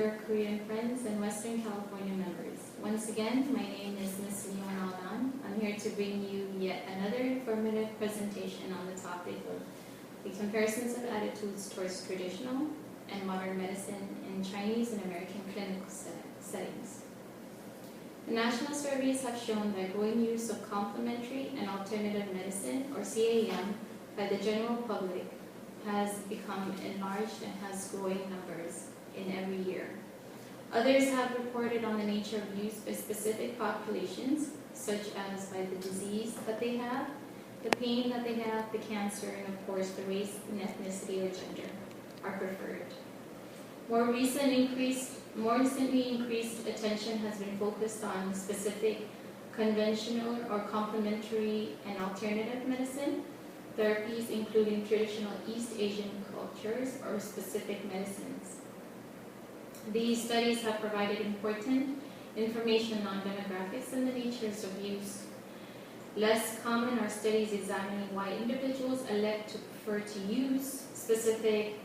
dear Korean friends and Western California members. Once again, my name is Ms. Leon Aldan. I'm here to bring you yet another informative presentation on the topic of the comparisons of attitudes towards traditional and modern medicine in Chinese and American clinical settings. The national surveys have shown that growing use of complementary and alternative medicine, or CAM, by the general public has become enlarged and has growing numbers in every year. Others have reported on the nature of use by specific populations, such as by the disease that they have, the pain that they have, the cancer, and of course the race and ethnicity or gender are preferred. More recently increased attention has been focused on specific conventional or complementary and alternative medicine therapies, including traditional East Asian cultures or specific medicines. These studies have provided important information on demographics and the natures of use. Less common are studies examining why individuals elect to prefer to use specific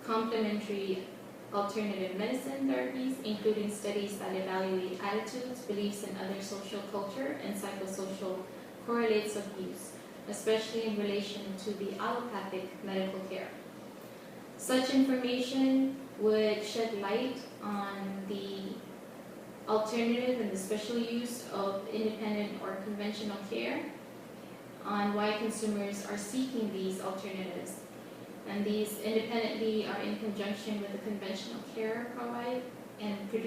complementary alternative medicine therapies, including studies that evaluate attitudes, beliefs, and other social culture and psychosocial correlates of use, especially in relation to the allopathic medical care. Such information would shed light on the alternative and the special use of independent or conventional care, on why consumers are seeking these alternatives. And these independently are in conjunction with the conventional care provide and could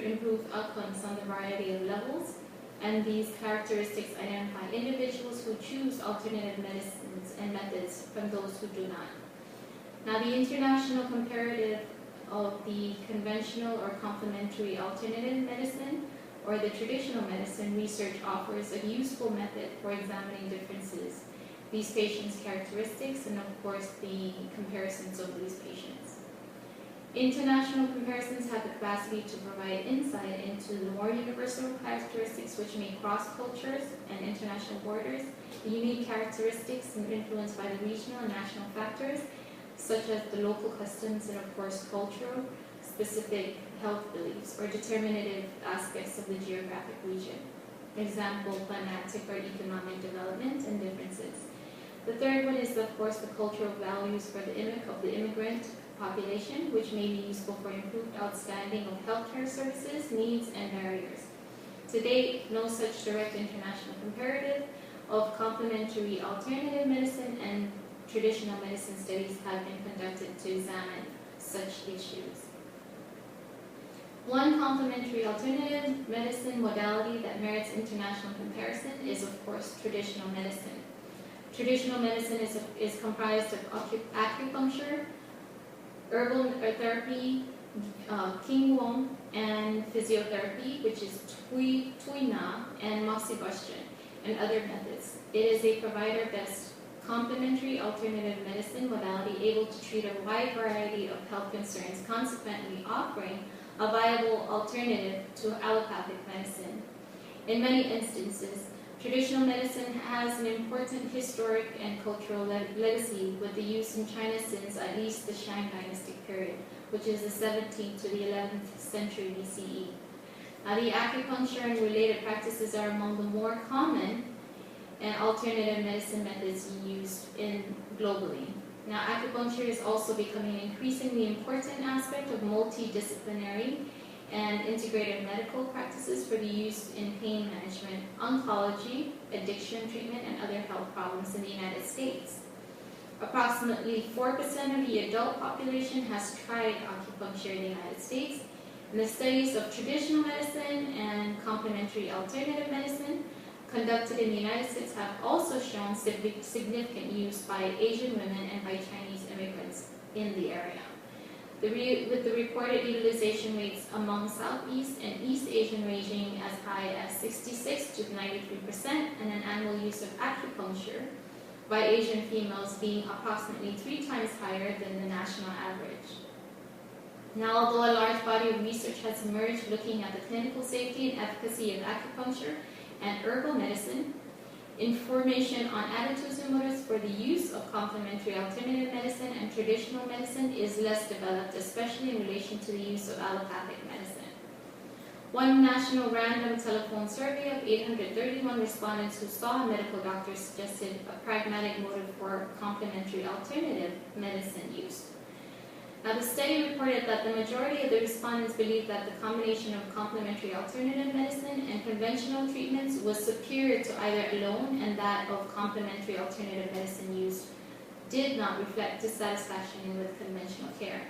improve outcomes on the variety of levels. And these characteristics identify individuals who choose alternative medicines and methods from those who do not. Now, the international comparative of the conventional or complementary alternative medicine or the traditional medicine research offers a useful method for examining differences, these patients' characteristics, and of course the comparisons of these patients. International comparisons have the capacity to provide insight into the more universal characteristics which may cross cultures and international borders, the unique characteristics influenced by the regional and national factors, such as the local customs and of course cultural, specific health beliefs, or determinative aspects of the geographic region. Example, climatic or economic development and differences. The third one is, of course, the cultural values for the immigrant population, which may be useful for improved outstanding of healthcare services, needs, and barriers. To date, no such direct international comparative of complementary alternative medicine and traditional medicine studies have been conducted to examine such issues. One complementary alternative medicine modality that merits international comparison is, of course, traditional medicine. Traditional medicine is comprised of acupuncture, herbal therapy, qigong, and physiotherapy, which is Tui Na and moxibustion, and other methods. It is a provider of best complementary alternative medicine modality able to treat a wide variety of health concerns, consequently offering a viable alternative to allopathic medicine. In many instances, traditional medicine has an important historic and cultural legacy with the use in China since at least the Shang dynastic period, which is the 17th to the 11th century BCE. Now, the acupuncture and related practices are among the more common and alternative medicine methods used globally. Now, acupuncture is also becoming an increasingly important aspect of multidisciplinary and integrated medical practices for the use in pain management, oncology, addiction treatment, and other health problems in the United States. Approximately 4% of the adult population has tried acupuncture in the United States, and the studies of traditional medicine and complementary alternative medicine conducted in the United States have also shown significant use by Asian women and by Chinese immigrants in the area. With the reported utilization rates among Southeast and East Asian ranging as high as 66 to 93%, and an annual use of acupuncture by Asian females being approximately 3 times higher than the national average. Now, although a large body of research has emerged looking at the clinical safety and efficacy of acupuncture and herbal medicine, Information on attitudes and motives for the use of complementary alternative medicine and traditional medicine is less developed, especially in relation to the use of allopathic medicine. One national random telephone survey of 831 respondents who saw a medical doctor suggested a pragmatic motive for complementary alternative medicine use. Now, the study reported that the majority of the respondents believed that the combination of complementary alternative medicine and conventional treatments was superior to either alone, and that of complementary alternative medicine use did not reflect dissatisfaction with conventional care.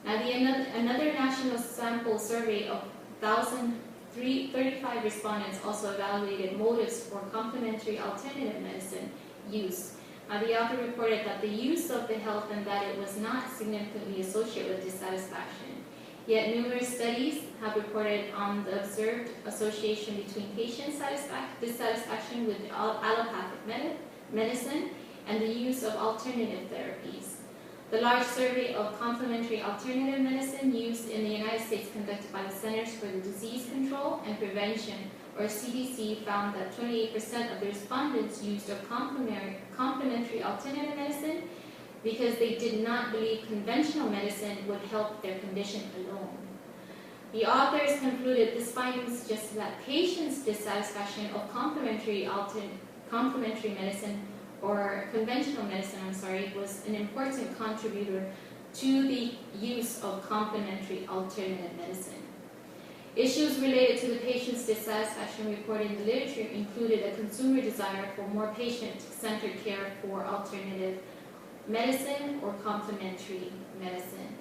Now, another national sample survey of 1,035 respondents also evaluated motives for complementary alternative medicine use. The author reported that the use of the health and that it was not significantly associated with dissatisfaction. Yet numerous studies have reported on the observed association between patient dissatisfaction with allopathic medicine and the use of alternative therapies. The large survey of complementary alternative medicine used in the United States conducted by the Centers for the Disease Control and Prevention, or CDC, found that 28% of the respondents used a complementary alternative medicine because they did not believe conventional medicine would help their condition alone. The authors concluded this finding suggested that patients' dissatisfaction of complementary medicine or conventional medicine, was an important contributor to the use of complementary alternative medicine. Issues related to the patient's dissatisfaction reported in the literature included a consumer desire for more patient-centered care for alternative medicine or complementary medicine.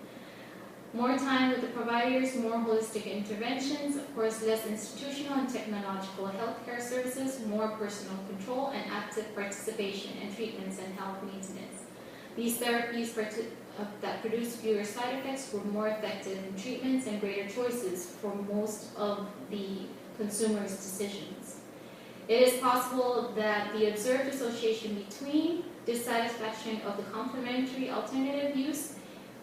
More time with the providers, more holistic interventions, of course, less institutional and technological healthcare services, more personal control, and active participation in treatments and health maintenance. These therapies that produce fewer side effects were more effective in treatments and greater choices for most of the consumers' decisions. It is possible that the observed association between dissatisfaction of the complementary alternative use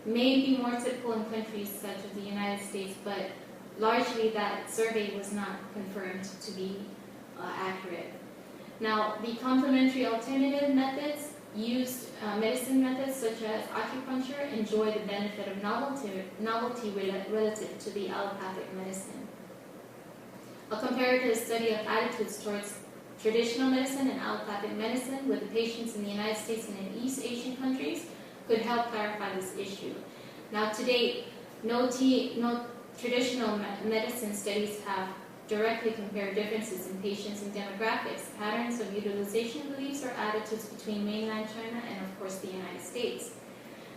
may be more typical in countries such as the United States, but largely that survey was not confirmed to be accurate. Now, the complementary alternative methods used medicine methods such as acupuncture enjoy the benefit of novelty relative to the allopathic medicine. A comparative study of attitudes towards traditional medicine and allopathic medicine with the patients in the United States and in East Asian countries could help clarify this issue. Now, to date, no traditional medicine studies have directly compared differences in patients and demographics, patterns of utilization beliefs, or attitudes between mainland China and, of course, the United States.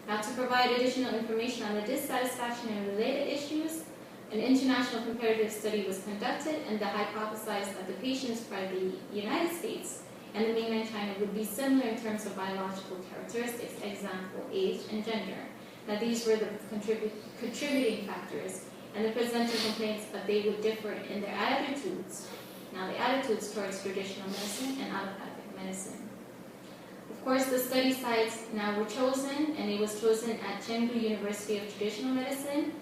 Now, to provide additional information on the dissatisfaction and related issues, an international comparative study was conducted, and the hypothesized that the patients from the United States and the mainland China would be similar in terms of biological characteristics, example, age and gender. Now, these were the contributing factors, and the presented complaints that they would differ in their attitudes. Now, the attitudes towards traditional medicine and allopathic medicine. Of course, the study sites now were chosen, and it was chosen at Chengdu University of Traditional Medicine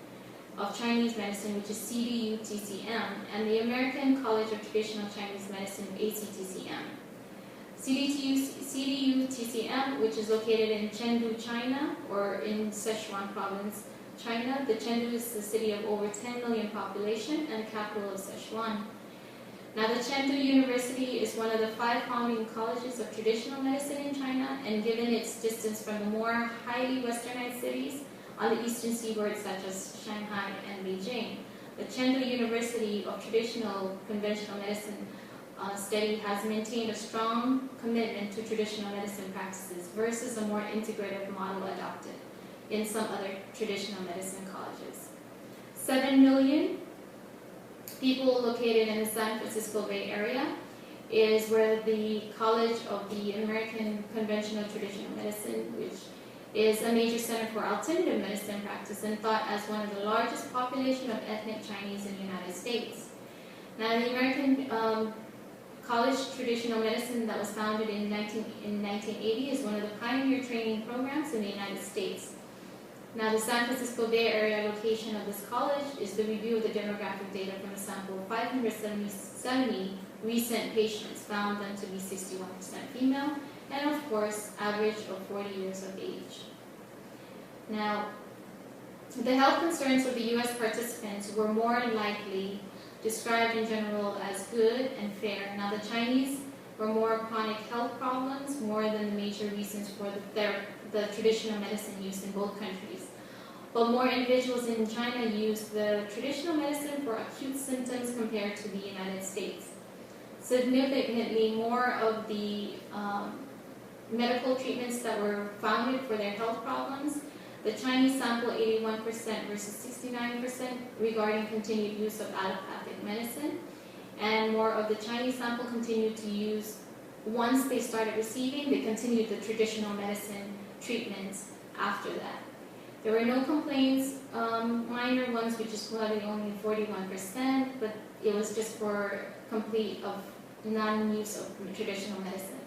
of Chinese Medicine, which is CDU-TCM, and the American College of Traditional Chinese Medicine, ACTCM. CDU-TCM, which is located in Chengdu, China, or in Sichuan Province, China. The Chengdu is the city of over 10 million population and the capital of Sichuan. Now, the Chengdu University is one of the 5 founding colleges of traditional medicine in China, and given its distance from the more highly westernized cities on the eastern seaboard, such as Shanghai and Beijing, the Chengdu University of Traditional Conventional Medicine study has maintained a strong commitment to traditional medicine practices versus a more integrative model adopted in some other traditional medicine colleges. 7 million people located in the San Francisco Bay Area is where the College of the American Conventional Traditional Medicine, which is a major center for alternative medicine practice and thought as one of the largest population of ethnic Chinese in the United States. Now, the American College of Traditional Medicine that was founded in 1980 is one of the pioneer training programs in the United States. Now, the San Francisco Bay Area location of this college is the review of the demographic data from a sample of 570 recent patients found them to be 61% female, and of course, average of 40 years of age. Now, the health concerns of the U.S. participants were more likely described in general as good and fair. Now, the Chinese were more chronic health problems, more than the major reasons for the traditional medicine used in both countries. But more individuals in China used the traditional medicine for acute symptoms compared to the United States. Significantly more of the medical treatments that were founded for their health problems, the Chinese sample 81% versus 69% regarding continued use of allopathic medicine, and more of the Chinese sample continued to use, once they started receiving, they continued the traditional medicine treatments after that. There were no complaints, minor ones, which is probably only 41%, but it was just for complete of non-use of traditional medicine.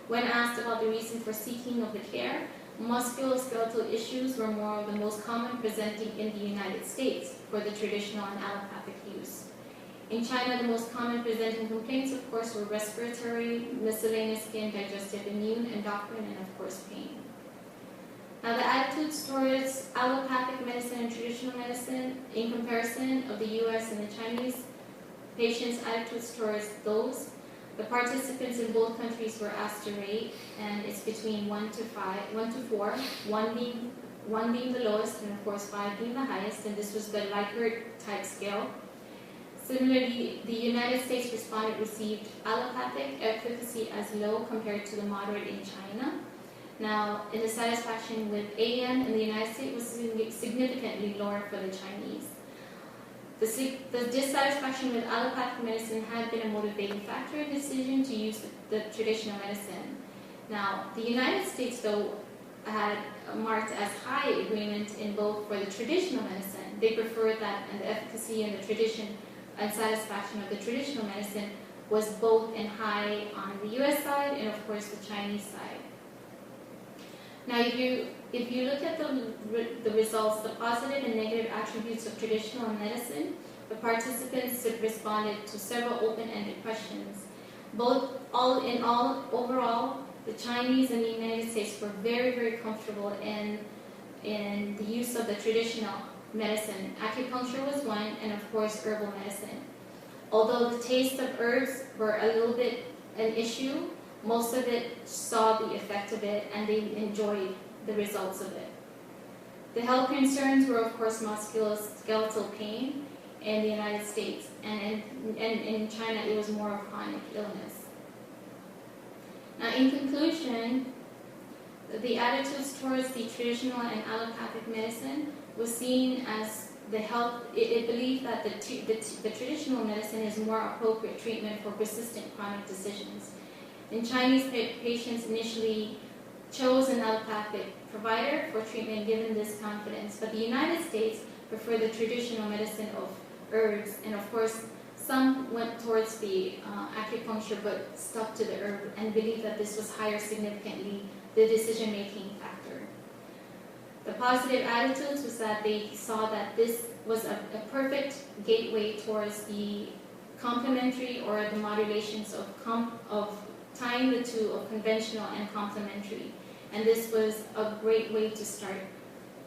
When asked about the reason for seeking of the care, musculoskeletal issues were more of the most common presenting in the United States for the traditional and allopathic use. In China, the most common presenting complaints, of course, were respiratory, miscellaneous skin, digestive, immune, endocrine, and of course, pain. Now, the attitudes towards allopathic medicine and traditional medicine, in comparison of the U.S. and the Chinese patients' attitudes towards those, the participants in both countries were asked to rate, and it's between 1 to 4, 1 being the lowest, and of course 5 being the highest, and this was the Likert type scale. Similarly, the United States respondent received allopathic efficacy as low compared to the moderate in China. Now, in the satisfaction with AM in the United States was significantly lower for the Chinese. The dissatisfaction with allopathic medicine had been a motivating factor in the decision to use the traditional medicine. Now, the United States, though, had marked as high agreement in both for the traditional medicine. They preferred that, and the efficacy and the tradition and satisfaction of the traditional medicine was both in high on the U.S. side and, of course, the Chinese side. Now, if you look at the results, the positive and negative attributes of traditional medicine, the participants responded to several open-ended questions. Overall, the Chinese and the United States were very, very comfortable in the use of the traditional medicine. Acupuncture was one, and of course, herbal medicine. Although the taste of herbs were a little bit an issue, most of it saw the effect of it, and they enjoyed the results of it. The health concerns were, of course, musculoskeletal pain in the United States, and in China it was more of chronic illness. Now, in conclusion, the attitudes towards the traditional and allopathic medicine was seen as the health. It believed that the traditional medicine is more appropriate treatment for persistent chronic decisions. And Chinese patients initially chose an allopathic provider for treatment given this confidence, but the United States preferred the traditional medicine of herbs, and of course some went towards the acupuncture but stuck to the herb and believed that this was higher significantly the decision-making factor. The positive attitudes was that they saw that this was a perfect gateway towards the complementary or the modulations of tying the two of conventional and complementary. And this was a great way to start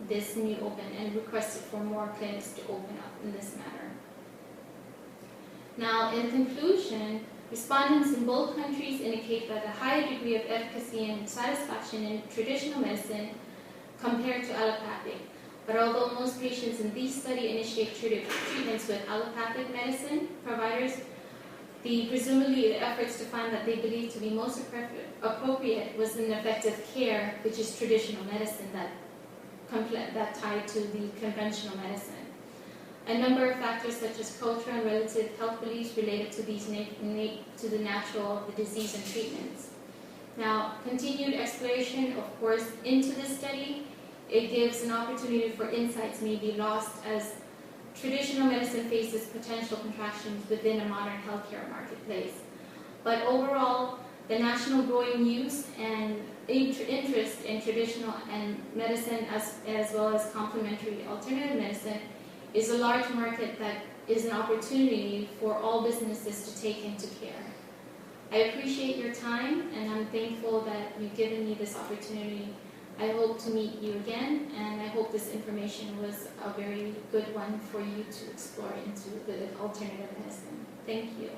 this new open, and requested for more clinics to open up in this matter. Now, in conclusion, respondents in both countries indicate that a high degree of efficacy and satisfaction in traditional medicine compared to allopathic. But although most patients in these studies initiate treatments with allopathic medicine providers, presumably the efforts to find that they believe to be most appropriate was an effective care, which is traditional medicine that tied to the conventional medicine. A number of factors such as cultural and relative health beliefs related to these to the natural of the disease and treatments. Now, continued exploration, of course, into this study, it gives an opportunity for insights may be lost as traditional medicine faces potential contractions within a modern healthcare marketplace. But overall, the national growing use and interest in traditional and medicine as well as complementary alternative medicine is a large market that is an opportunity for all businesses to take into care. I appreciate your time, and I'm thankful that you've given me this opportunity. I hope to meet you again, and I hope this information was a very good one for you to explore into the alternative medicine. Thank you.